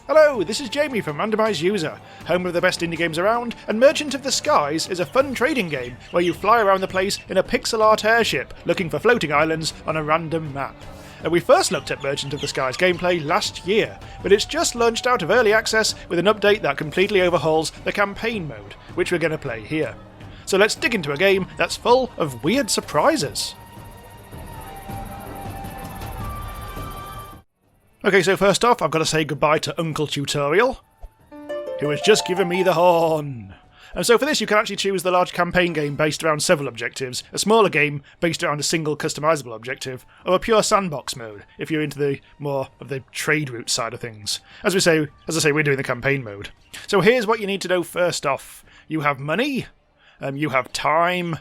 Hello, this is Jamie from Randomise User, home of the best indie games around, and Merchant of the Skies is a fun trading game where you fly around the place in a pixel art airship looking for floating islands on a random map. We first looked at Merchant of the Skies gameplay last year, but it's just launched out of early access with an update that completely overhauls the campaign mode, which we're going to play here. So let's dig into a game that's full of weird surprises. Okay, so first off, I've got to say goodbye to Uncle Tutorial, who has just given me the horn. And so for this, you can actually choose the large campaign game based around several objectives, a smaller game based around a single customizable objective, or a pure sandbox mode if you're into the more of the trade route side of things. As I say, we're doing the campaign mode. So here's what you need to know first off. You have money, you have time,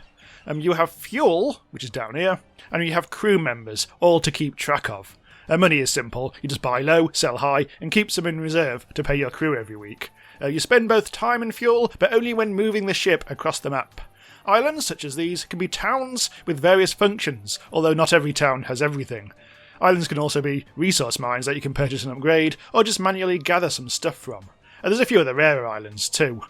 you have fuel, which is down here, and you have crew members, all to keep track of. Money is simple. You just buy low, sell high, and keep some in reserve to pay your crew every week. You spend both time and fuel, but only when moving the ship across the map. Islands, such as these, can be towns with various functions, although not every town has everything. Islands can also be resource mines that you can purchase and upgrade, or just manually gather some stuff from. There's a few other rarer islands too.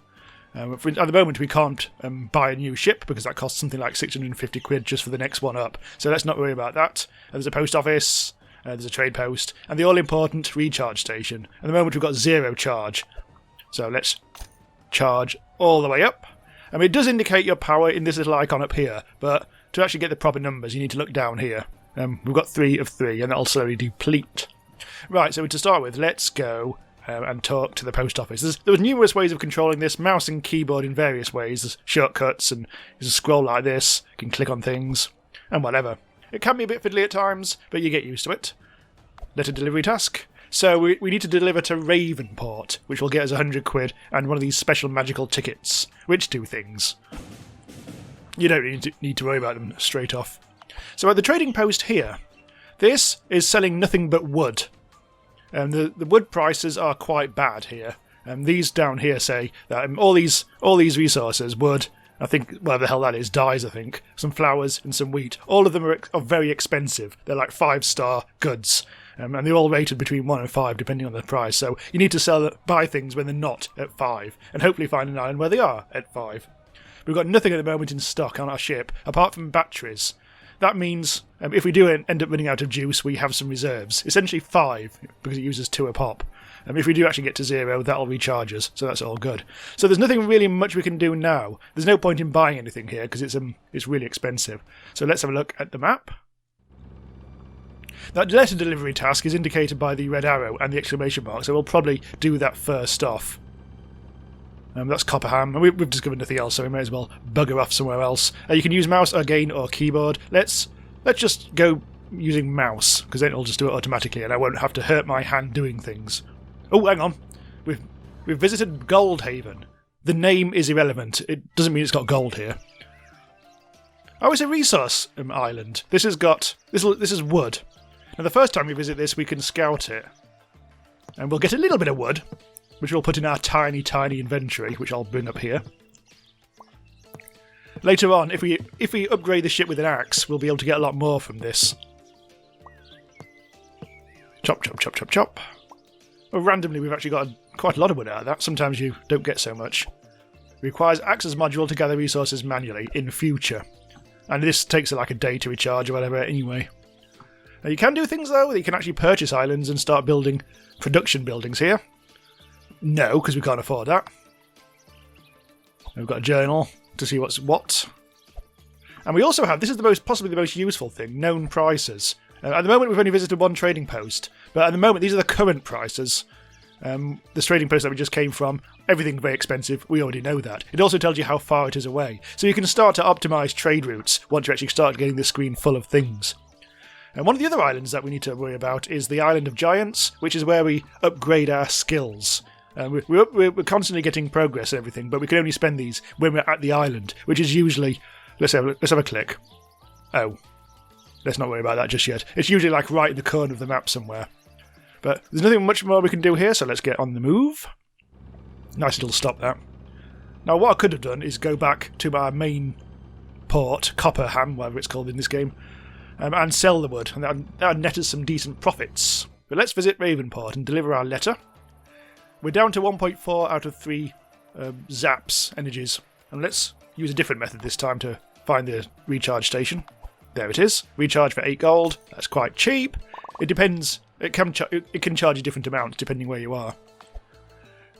At the moment we can't buy a new ship because that costs something like 650 quid just for the next one up, so let's not worry about that. There's a post office, there's a trade post, and the all-important recharge station. At the moment we've got 0 charge, so let's charge all the way up. It does indicate your power in this little icon up here, but to actually get the proper numbers you need to look down here. We've got 3 of 3, and that'll slowly deplete. Right, so to start with, let's go and talk to the post office. There was numerous ways of controlling this, mouse and keyboard in various ways. There's shortcuts, and there's a scroll like this, you can click on things, and whatever. It can be a bit fiddly at times, but you get used to it. Letter delivery task. So we need to deliver to Ravenport, which will get us 100 quid and one of these special magical tickets, which do things. You don't need to worry about them straight off. So at the trading post here, this is selling nothing but wood. The wood prices are quite bad here. These down here say that all these resources, wood, I think, whatever the hell that is, dyes, I think, some flowers and some wheat. All of them are very expensive. They're like 5-star goods. And they're all rated between 1 and 5, depending on the price. So you need to buy things when they're not at 5, and hopefully find an island where they are at 5. We've got nothing at the moment in stock on our ship, apart from batteries. That means if we do end up running out of juice, we have some reserves. Essentially 5, because it uses 2 a pop. If we do actually get to 0, that'll recharge us, so that's all good. So there's nothing really much we can do now. There's no point in buying anything here, because it's really expensive. So let's have a look at the map. That letter delivery task is indicated by the red arrow and the exclamation mark, so we'll probably do that first off. That's Copperham, and we've discovered nothing else, so we may as well bugger off somewhere else. You can use mouse again or keyboard. Let's just go using mouse, because then it'll just do it automatically, and I won't have to hurt my hand doing things. Oh, hang on. We've visited Goldhaven. The name is irrelevant. It doesn't mean it's got gold here. Oh, it's a resource island. This is wood. Now, the first time we visit this, we can scout it. And we'll get a little bit of wood, which we'll put in our tiny, tiny inventory, which I'll bring up here. Later on, if we upgrade the ship with an axe, we'll be able to get a lot more from this. Chop, chop, chop, chop, chop. Well, randomly, we've actually got quite a lot of wood out of that. Sometimes you don't get so much. It requires Axe's module to gather resources manually in future. And this takes like a day to recharge or whatever anyway. Now, you can do things though, that you can actually purchase islands and start building production buildings here. No, because we can't afford that. We've got a journal to see what's what. And we also have, this is possibly the most useful thing, known prices. At the moment we've only visited 1 trading post, but at the moment these are the current prices. This trading post that we just came from, everything's very expensive, we already know that. It also tells you how far it is away, so you can start to optimise trade routes once you actually start getting the screen full of things. And one of the other islands that we need to worry about is the Island of Giants, which is where we upgrade our skills. We're constantly getting progress and everything, but we can only spend these when we're at the island, which is usually... Let's have a click. Oh. Let's not worry about that just yet. It's usually like right in the corner of the map somewhere. But there's nothing much more we can do here, so let's get on the move. Nice little stop there. Now what I could have done is go back to our main port, Copperham, whatever it's called in this game, and sell the wood, and that would net us some decent profits. But let's visit Ravenport and deliver our letter. we're down to 1.4 out of 3 zaps energies. And let's use a different method this time to find the recharge station. There it is. Recharge for 8 gold. That's quite cheap. It depends. It can charge you different amounts depending where you are.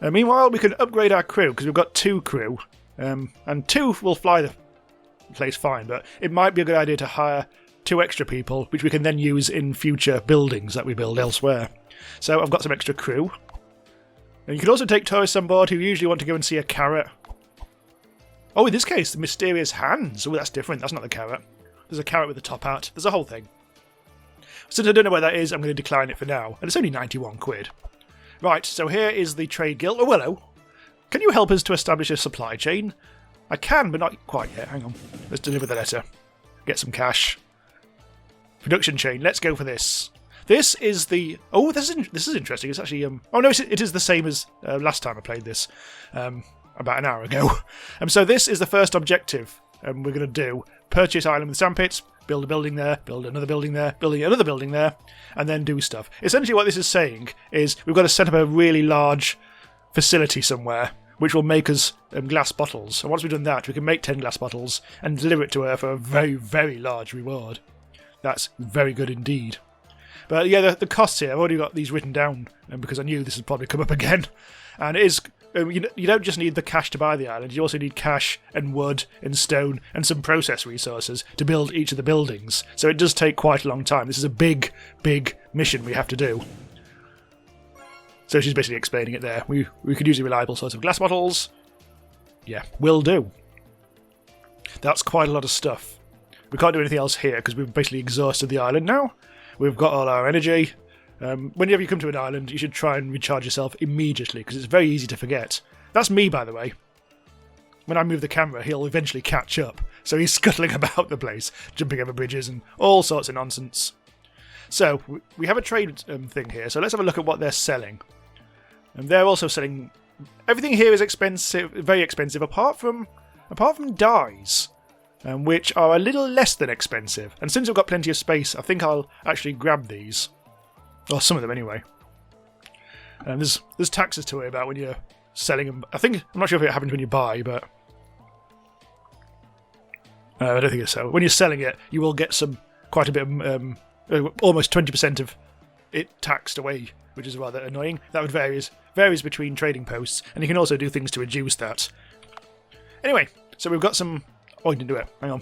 Meanwhile, we can upgrade our crew because we've got 2 crew. And 2 will fly the place fine, but it might be a good idea to hire 2 extra people, which we can then use in future buildings that we build elsewhere. So I've got some extra crew. And you can also take tourists on board who usually want to go and see a carrot. Oh, in this case, the mysterious hands. Oh, that's different. That's not the carrot. There's a carrot with a top hat. There's a whole thing. Since I don't know where that is, I'm going to decline it for now. And it's only 91 quid. Right, so here is the trade guild. Oh, hello. Can you help us to establish a supply chain? I can, but not quite yet. Hang on. Let's deliver the letter. Get some cash. Production chain. Let's go for this. This is the... Oh, this is interesting. It's actually... Oh, no, it is the same as last time I played this. About an hour ago. So this is the first objective we're going to do. Purchase island with sandpits, build a building there, build another building there, building another building there, and then do stuff. Essentially what this is saying is we've got to set up a really large facility somewhere which will make us glass bottles. And once we've done that, we can make 10 glass bottles and deliver it to her for a very, very large reward. That's very good indeed. But yeah, the costs here, I've already got these written down because I knew this would probably come up again. And it is... You don't just need the cash to buy the island, you also need cash and wood and stone and some process resources to build each of the buildings. So it does take quite a long time. This is a big, big mission we have to do. So she's basically explaining it there. We could use a reliable source of glass bottles. Yeah, will do. That's quite a lot of stuff. We can't do anything else here because we've basically exhausted the island now. We've got all our energy. Whenever you come to an island, you should try and recharge yourself immediately, because it's very easy to forget. That's me, by the way. When I move the camera, he'll eventually catch up, so he's scuttling about the place, jumping over bridges and all sorts of nonsense. So, we have a trade thing here, so let's have a look at what they're selling. And they're also selling... Everything here is expensive, very expensive, apart from dyes, which are a little less than expensive. And since I've got plenty of space, I think I'll actually grab these. Or some of them, anyway. And there's taxes to worry about when you're selling them. I'm not sure if it happens when you buy, but... I don't think it's so. When you're selling it, you will get quite a bit of... almost 20% of it taxed away, which is rather annoying. That would varies between trading posts, and you can also do things to reduce that. Anyway, so we've got some... Oh, I didn't do it. Hang on.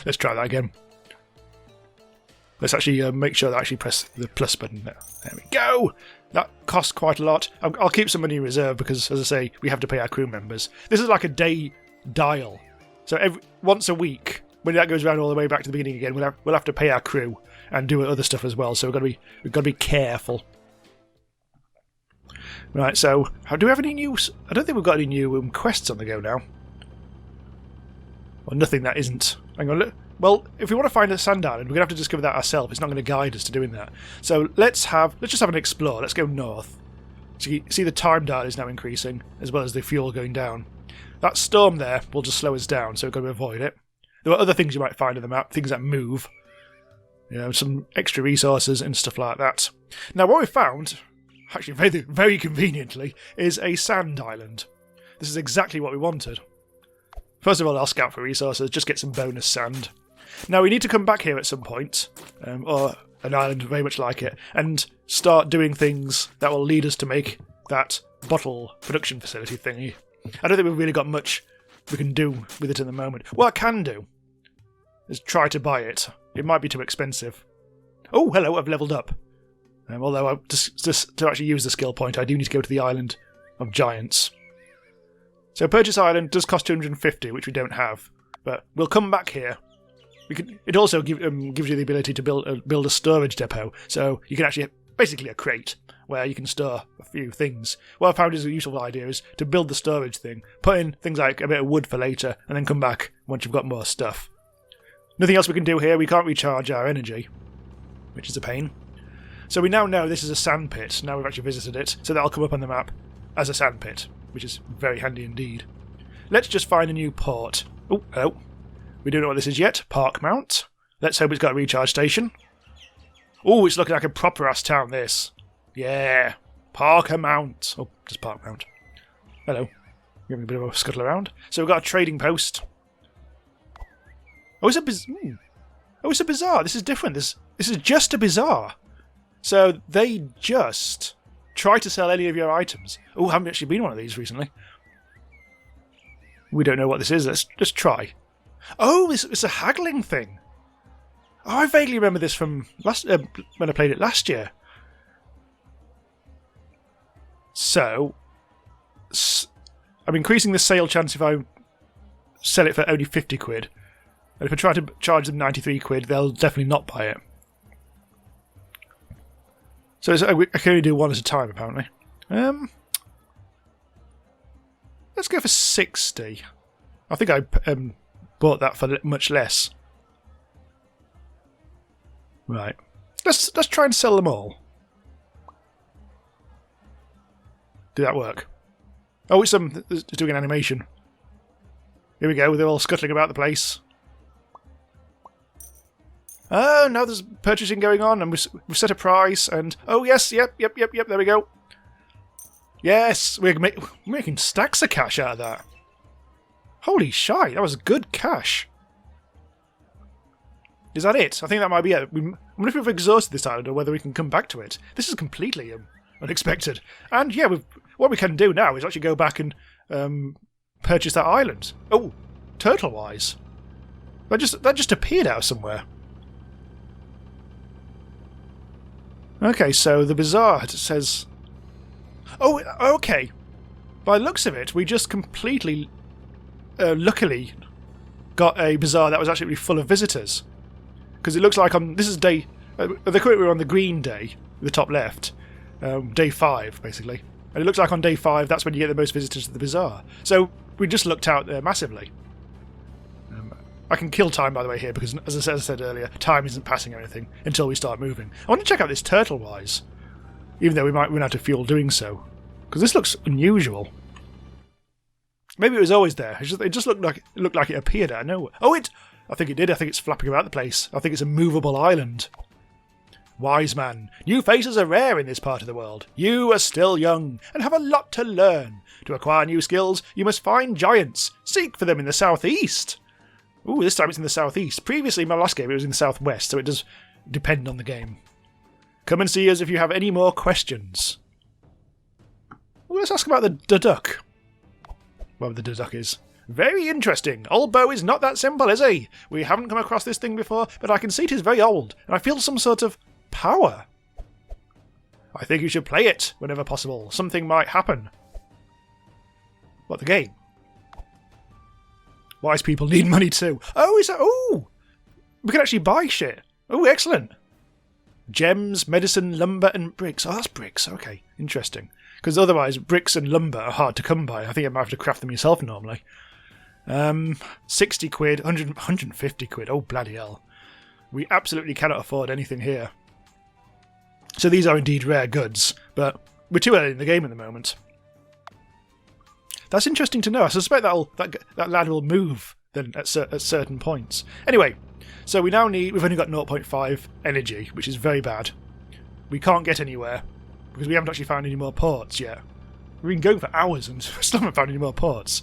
Let's try that again. Let's actually make sure that I actually press the plus button there. There we go! That costs quite a lot. I'll keep some money in reserve because, as I say, we have to pay our crew members. This is like a day dial. So once a week, when that goes around all the way back to the beginning again, we'll have to pay our crew and do other stuff as well. So we've got to be careful. Right, so do we have any new... I don't think we've got any new quests on the go now. Or nothing that isn't... Hang on, look. Well, if we want to find a sand island, we're going to have to discover that ourselves. It's not going to guide us to doing that. So let's just have an explore. Let's go north. So you see the time dial is now increasing, as well as the fuel going down. That storm there will just slow us down, so we've got to avoid it. There are other things you might find on the map, things that move. You know, some extra resources and stuff like that. Now, what we found, actually very, very conveniently, is a sand island. This is exactly what we wanted. First of all, I'll scout for resources, just get some bonus sand. Now, we need to come back here at some point, or an island very much like it, and start doing things that will lead us to make that bottle production facility thingy. I don't think we've really got much we can do with it at the moment. What I can do is try to buy it. It might be too expensive. Oh, hello, I've leveled up. Although, just to actually use the skill point, I do need to go to the island of giants. So, Purchase Island does cost 250, which we don't have. But we'll come back here. It also gives you the ability to build a storage depot. So, you can actually... Basically a crate, where you can store a few things. What I found is a useful idea is to build the storage thing, put in things like a bit of wood for later, and then come back once you've got more stuff. Nothing else we can do here. We can't recharge our energy, which is a pain. So we now know this is a sand pit. Now we've actually visited it, so that'll come up on the map as a sand pit, which is very handy indeed. Let's just find a new port. Oh, hello. We don't know what this is yet. Park Mount. Let's hope it's got a recharge station. Oh, it's looking like a proper-ass town, this. Yeah. Parker Mount. Oh, just Park Mount. Hello. We're having a bit of a scuttle around. So we've got a trading post. Oh, it's a bazaar. This is different. This is just a bazaar. So they just try to sell any of your items. Oh, I haven't actually been one of these recently. We don't know what this is. Let's just try. Oh, it's a haggling thing. Oh, I vaguely remember this from last when I played it last year. So, I'm increasing the sale chance if I sell it for only 50 quid. And if I try to charge them 93 quid, they'll definitely not buy it. So I can only do one at a time, apparently. Let's go for 60. I think I bought that for much less. Right. Let's try and sell them all. Did that work? Oh, it's doing an animation. Here we go. They're all scuttling about the place. Oh, now there's purchasing going on, and we've set a price, and... Oh, yes, yep, there we go. Yes, we're making stacks of cash out of that. Holy shite, that was good cash. Is that it? I think that might be it. I wonder if we've exhausted this island, or whether we can come back to it. This is completely unexpected. And yeah, what we can do now is actually go back and purchase that island. Oh, turtle-wise. That just appeared out of somewhere. Okay, so the bazaar says... Oh, okay. By the looks of it, we just completely, luckily, got a bazaar that was actually full of visitors. Because it looks like this is day... we're on the green day, the top left. Day 5, basically. And it looks like on day 5, that's when you get the most visitors to the bazaar. So we just looked out there massively. I can kill time, by the way, here, because as I said earlier, time isn't passing or anything until we start moving. I want to check out this turtle-wise, even though we might run out of fuel doing so, because this looks unusual. Maybe it was always there. It just looked like it appeared out of nowhere. Oh, I think it did. I think it's flapping about the place. I think it's a movable island. Wise man, new faces are rare in this part of the world. You are still young and have a lot to learn. To acquire new skills, you must find giants. Seek for them in the southeast. Ooh, this time it's in the southeast. Previously, in my last game, it was in the southwest, so it does depend on the game. Come and see us if you have any more questions. Well, let's ask about the duck. Whatever the duck is. Very interesting. Old Bo is not that simple, is he? We haven't come across this thing before, but I can see it is very old, and I feel some sort of power. I think you should play it whenever possible. Something might happen. What, the game? Wise people need money too. Oh, is that... Oh! We can actually buy shit. Oh, excellent. Gems, medicine, lumber, and bricks. Oh, that's bricks. Okay, interesting. Because otherwise, bricks and lumber are hard to come by. I think I might have to craft them yourself normally. 60 quid, 150 quid. Oh, bloody hell. We absolutely cannot afford anything here. So these are indeed rare goods, but we're too early in the game at the moment. That's interesting to know. I suspect that lad will move then at certain points. Anyway, so we've only got 0.5 energy, which is very bad. We can't get anywhere because we haven't actually found any more ports yet. We've been going for hours and still haven't found any more ports.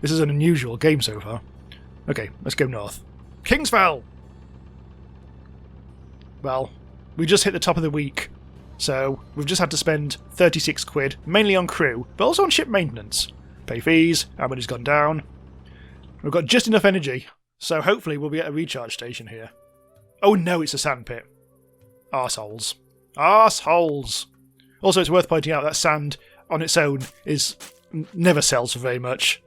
This is an unusual game so far. Okay, let's go north. Kingsfell! Well, we just hit the top of the week, so we've just had to spend 36 quid, mainly on crew, but also on ship maintenance. Pay fees, our money's gone down. We've got just enough energy, so hopefully we'll be at a recharge station here. Oh no, it's a sandpit. Arseholes. Arseholes! Also, it's worth pointing out that sand on its own never sells for very much.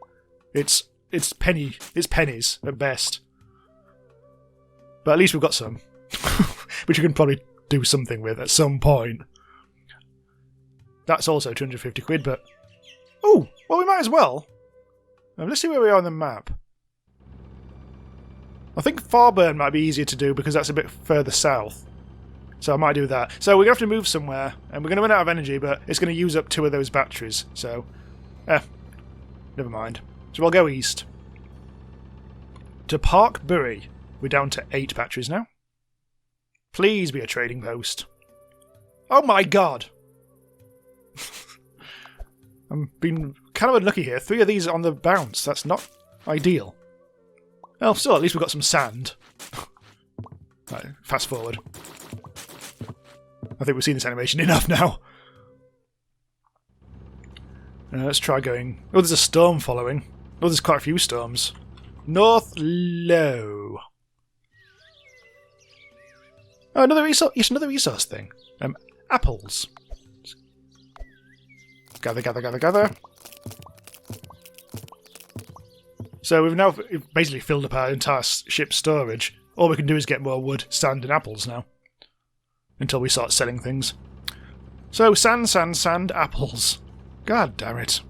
It's pennies at best. But at least we've got some. Which we can probably do something with at some point. That's also 250 quid, but... Oh, well, we might as well. Let's see where we are on the map. I think Farburn might be easier to do because that's a bit further south. So I might do that. So we're going to have to move somewhere, and we're going to run out of energy, but it's going to use up 2 of those batteries. So, never mind. So we'll go east. To Parkbury. We're down to 8 batteries now. Please be a trading post. Oh my god! I'm being kind of unlucky here. 3 of these on the bounce. That's not ideal. Well, still, at least we've got some sand. Right, fast forward. I think we've seen this animation enough now. Let's try going... Oh, there's a storm following. Oh, there's quite a few storms. North low. Oh, another resource. Yes, another resource thing. Apples. Gather, gather, gather, gather. So we've now basically filled up our entire ship's storage. All we can do is get more wood, sand, and apples now. Until we start selling things. So, sand, sand, sand, apples. God damn it.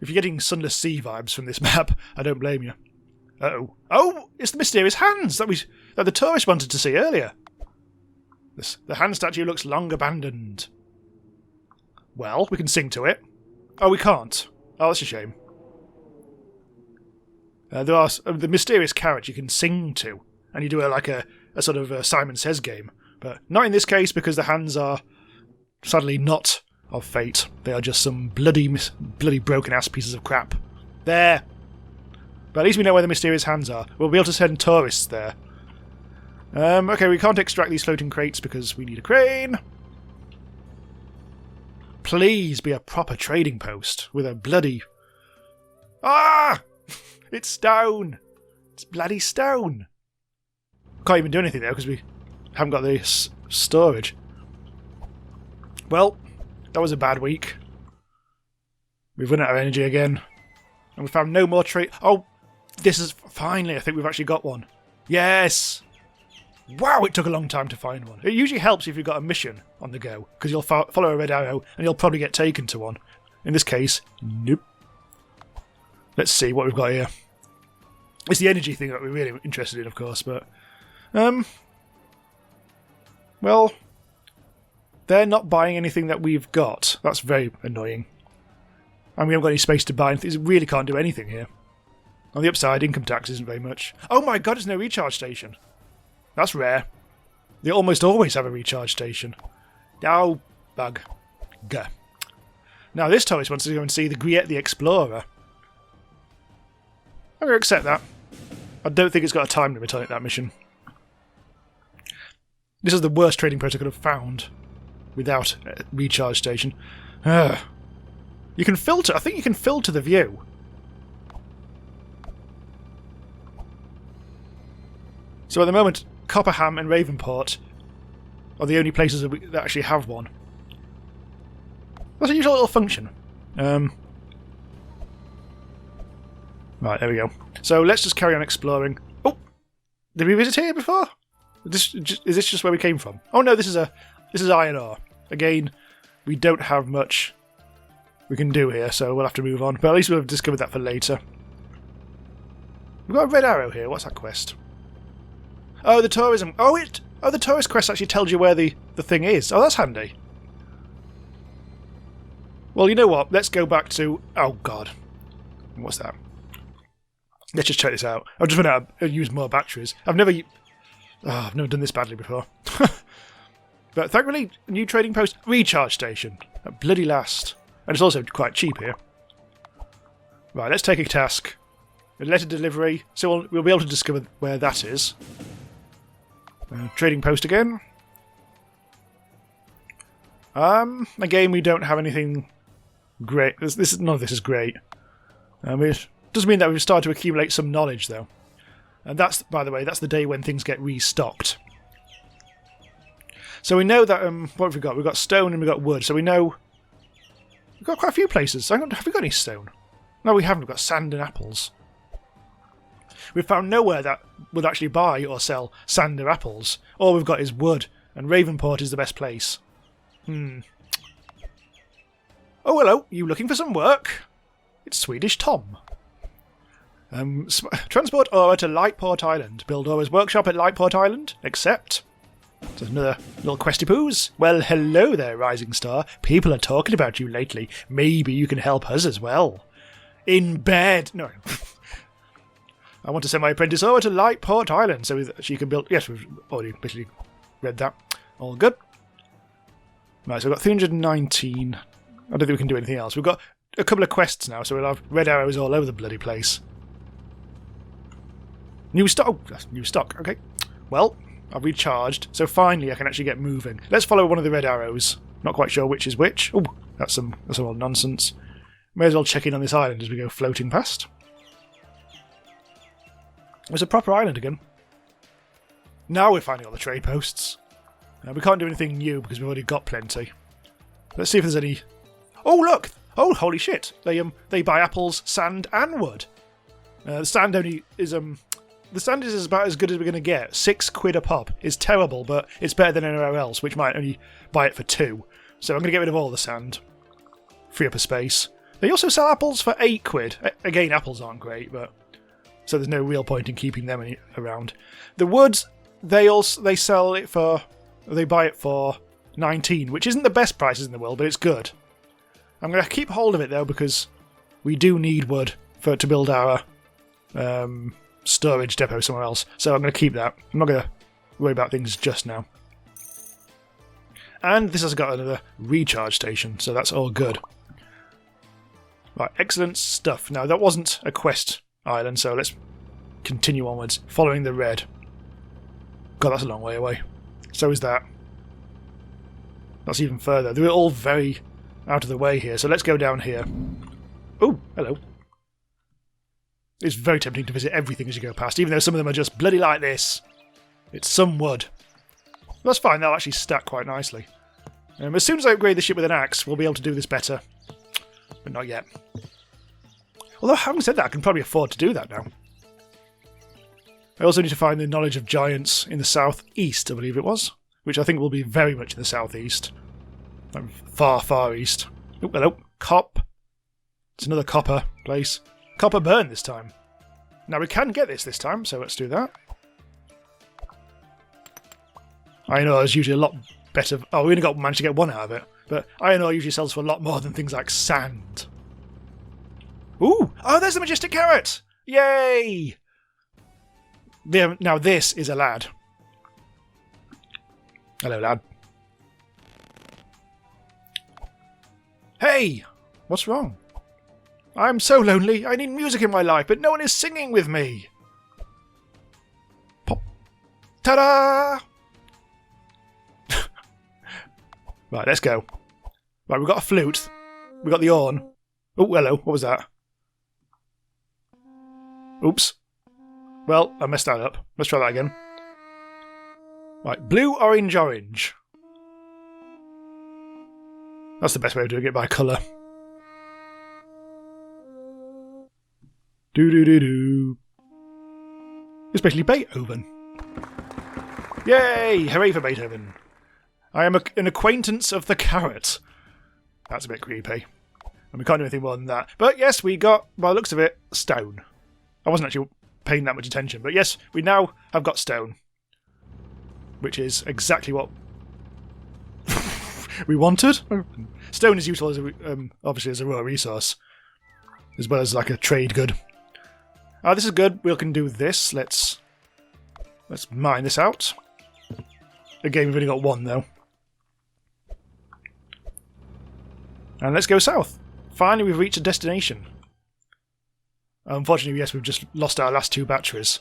If you're getting Sunless Sea vibes from this map, I don't blame you. Uh-oh. Oh! It's the mysterious hands that the tourist wanted to see earlier. The hand statue looks long abandoned. Well, we can sing to it. Oh, we can't. Oh, that's a shame. There are the mysterious carrot you can sing to, and you do a sort of Simon Says game, but not in this case because the hands are sadly not of fate. They are just some bloody broken ass pieces of crap. There. But at least we know where the mysterious hands are. We'll be able to send tourists there. Okay, we can't extract these floating crates because we need a crane. Please be a proper trading post with a bloody... Ah! It's stone! It's bloody stone! Can't even do anything there because we haven't got the storage. Well, that was a bad week. We've run out of energy again. And we found no more trade... Oh! This is... Finally, I think we've actually got one. Yes! Wow, it took a long time to find one. It usually helps if you've got a mission on the go, because you'll follow a red arrow and you'll probably get taken to one. In this case, nope. Let's see what we've got here. It's the energy thing that we're really interested in, of course, but... Well... They're not buying anything that we've got. That's very annoying. And we haven't got any space to buy anything. We really can't do anything here. On the upside, income tax isn't very much. Oh my god, there's no recharge station. That's rare. They almost always have a recharge station. Oh, bug. Gah. Now this tourist wants to go and see the Griette the Explorer. I'm going to accept that. I don't think it's got a time limit on it, that mission. This is the worst trading post I could have found without a recharge station. You can filter. I think you can filter the view. So at the moment, Copperham and Ravenport are the only places that actually have one. That's a usual little function. Right, there we go. So let's just carry on exploring. Oh! Did we visit here before? Is this just where we came from? Oh no, this is iron ore. Again, we don't have much we can do here, so we'll have to move on. But at least we'll have discovered that for later. We've got a red arrow here. What's that quest? Oh, the tourism. Oh, the tourist quest actually tells you where the thing is. Oh, that's handy. Well, you know what? Let's go back to... Oh, God. What's that? Let's just check this out. I've just run out of use more batteries. I've never done this badly before. But thankfully, new trading post, recharge station. At bloody last. And it's also quite cheap here. Right, let's take a task. A letter delivery. So we'll be able to discover where that is. Trading post again. Again, we don't have anything great. None of this is great. It does mean that we've started to accumulate some knowledge, though. And that's, by the way, that's the day when things get restocked. So we know that, what have we got? We've got stone and we've got wood, so we know... We've got quite a few places. Have we got any stone? No, we haven't. We've got sand and apples. We've found nowhere that would actually buy or sell sand or apples. All we've got is wood, and Ravenport is the best place. Oh, hello. You looking for some work? It's Swedish Tom. Transport ore to Lightport Island. Build Aura's workshop at Lightport Island. Accept. There's another little questy poos. Well, hello there, Rising Star. People are talking about you lately. Maybe you can help us as well. In bed. No. I want to send my apprentice over to Lightport Island so that she can build... Yes, we've already basically read that. All good. Right, so we've got 319. I don't think we can do anything else. We've got a couple of quests now, so we'll have red arrows all over the bloody place. New stock. Oh, that's new stock. Okay. Well, I've recharged, so finally I can actually get moving. Let's follow one of the red arrows. Not quite sure which is which. Oh, that's some old nonsense. May as well check in on this island as we go floating past. It's a proper island again. Now we're finding all the trade posts. We can't do anything new because we've already got plenty. Let's see if there's any... Oh, look! Oh, holy shit! They buy apples, sand, and wood. The sand only is the sand is about as good as we're going to get. £6 a pop. It's terrible, but it's better than anywhere else, which might only buy it for 2. So I'm going to get rid of all the sand. Free up a space. They also sell apples for £8. Again, apples aren't great, but so there's no real point in keeping them around. The wood, they sell it for... They buy it for 19, which isn't the best prices in the world, but it's good. I'm going to keep hold of it, though, because we do need wood to build our storage depot somewhere else. So I'm going to keep that. I'm not going to worry about things just now. And this has got another recharge station, so that's all good. Right, excellent stuff. Now, that wasn't a quest island, so let's continue onwards, following the red. God, that's a long way away. So is that. That's even further. They're all very out of the way here, so let's go down here. Oh, hello. It's very tempting to visit everything as you go past, even though some of them are just bloody like this. It's some wood. That's fine, they'll actually stack quite nicely. As soon as I upgrade the ship with an axe, we'll be able to do this better. But not yet. Although, having said that, I can probably afford to do that now. I also need to find the knowledge of giants in the southeast, I believe it was, which I think will be very much in the southeast. Like far, far east. Oh, hello. Cop. It's another copper place. Copper burn this time. Now we can get this time, so let's do that. Iron ore is usually a lot better. Oh, we only managed to get one out of it. But iron ore usually sells for a lot more than things like sand. Ooh! Oh, there's the majestic carrot! Yay! Now this is a lad. Hello, lad. Hey! What's wrong? I'm so lonely. I need music in my life, but no one is singing with me. Pop. Ta-da! Right, let's go. Right, we've got a flute. We've got the horn. Oh, hello. What was that? Oops. Well, I messed that up. Let's try that again. Right, blue, orange, orange. That's the best way of doing it, by colour. Do-do-do-do. Especially Beethoven. Yay! Hooray for Beethoven. I am an acquaintance of the carrot. That's a bit creepy. And we can't do anything more than that. But yes, we got, by the looks of it, stone. I wasn't actually paying that much attention. But yes, we now have got stone. Which is exactly what we wanted. Stone is useful as obviously as a raw resource. As well as like a trade good. This is good. We can do this. Let's mine this out. Again, we've only got one though. And let's go south. Finally, we've reached a destination. Unfortunately, yes, we've just lost our last 2 batteries.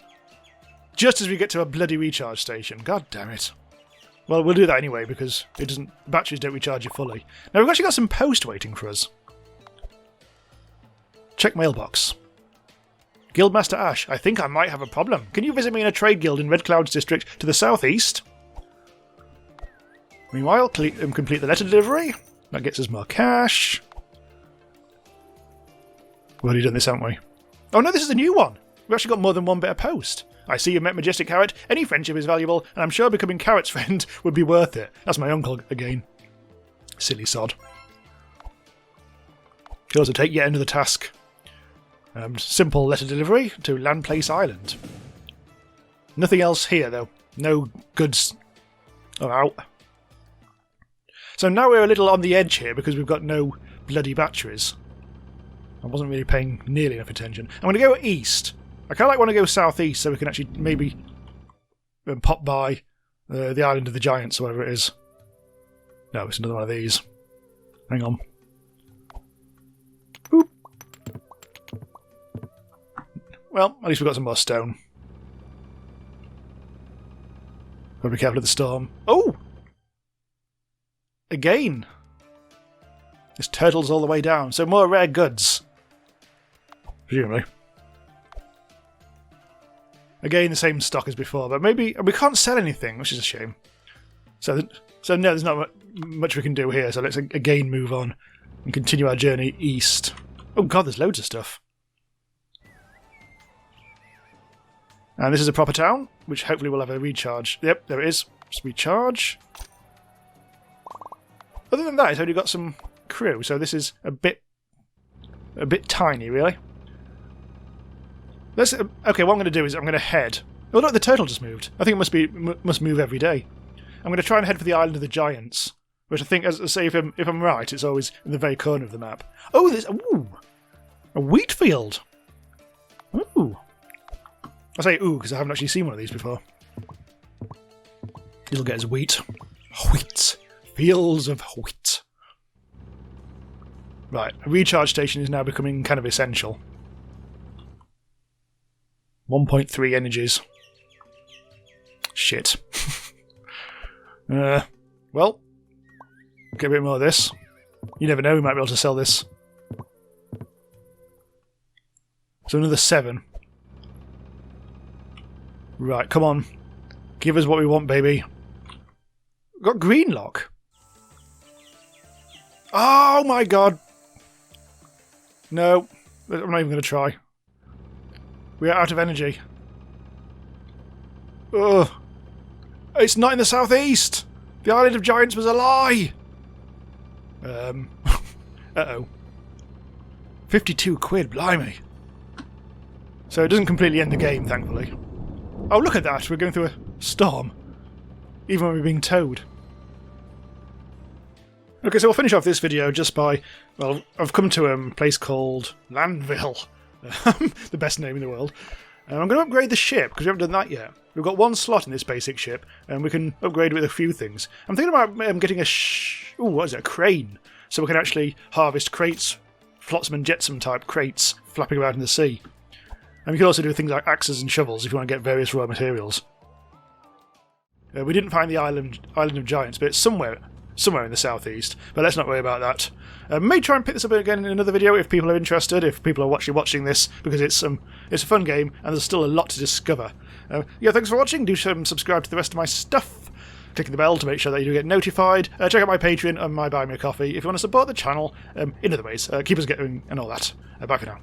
Just as we get to a bloody recharge station. God damn it. Well, we'll do that anyway, because batteries don't recharge you fully. Now, we've actually got some post waiting for us. Check mailbox. Guildmaster Ash, I think I might have a problem. Can you visit me in a trade guild in Red Clouds district to the southeast? Meanwhile, complete the letter delivery. That gets us more cash. We've already done this, haven't we? Oh no, this is a new one. We've actually got more than one bit of post. I see you've met Majestic Carrot. Any friendship is valuable, and I'm sure becoming Carrot's friend would be worth it. That's my uncle again. Silly sod. Could also take yet another task. Simple letter delivery to Landplace Island. Nothing else here, though. No goods are out. So now we're a little on the edge here because we've got no bloody batteries. I wasn't really paying nearly enough attention. I'm going to go east. I kind of want to go southeast so we can actually maybe pop by the Island of the Giants or whatever it is. No, it's another one of these. Hang on. Boop. Well, at least we've got some more stone. Gotta be careful of the storm. Oh! Again! This turtle's all the way down, so more rare goods. Presumably. Again, the same stock as before, but maybe we can't sell anything, which is a shame. So no, there's not much we can do here, so let's again move on and continue our journey east. Oh god, there's loads of stuff. And this is a proper town, which hopefully will have a recharge. Yep, there it is. Just recharge. Other than that, it's only got some crew, so this is a bit tiny, really. Okay, what I'm going to do is I'm going to head. Oh look, the turtle just moved. I think it must move every day. I'm going to try and head for the island of the giants, which I think, as I say, if I'm right, it's always in the very corner of the map. Oh, there's a wheat field. Ooh. I say ooh because I haven't actually seen one of these before. He'll get his wheat. Wheat. Fields of wheat. Right, a recharge station is now becoming kind of essential. 1.3 energies. Shit. Well, get a bit more of this. You never know, we might be able to sell this. So another 7. Right, come on. Give us what we want, baby. We've got green lock. Oh my god. No, I'm not even going to try. We are out of energy. Ugh. It's not in the southeast! The Island of Giants was a lie! Uh-oh. 52 quid, blimey. So it doesn't completely end the game, thankfully. Oh, look at that! We're going through a storm. Even when we're being towed. Okay, so we'll finish off this video just by... Well, I've come to a place called Landville. The best name in the world. And I'm going to upgrade the ship, because we haven't done that yet. We've got one slot in this basic ship, and we can upgrade it with a few things. I'm thinking about getting a crane, so we can actually harvest crates, flotsam and jetsam type crates, flapping about in the sea. And we can also do things like axes and shovels if you want to get various raw materials. We didn't find the Island of Giants, but it's somewhere in the southeast, but let's not worry about that. May try and pick this up again in another video if people are interested, if people are actually watching this, because it's a fun game and there's still a lot to discover. Yeah, thanks for watching. Do subscribe to the rest of my stuff. Click the bell to make sure that you do get notified. Check out my Patreon and my Buy Me a Coffee if you want to support the channel in other ways. Keep us going and all that. Bye for now.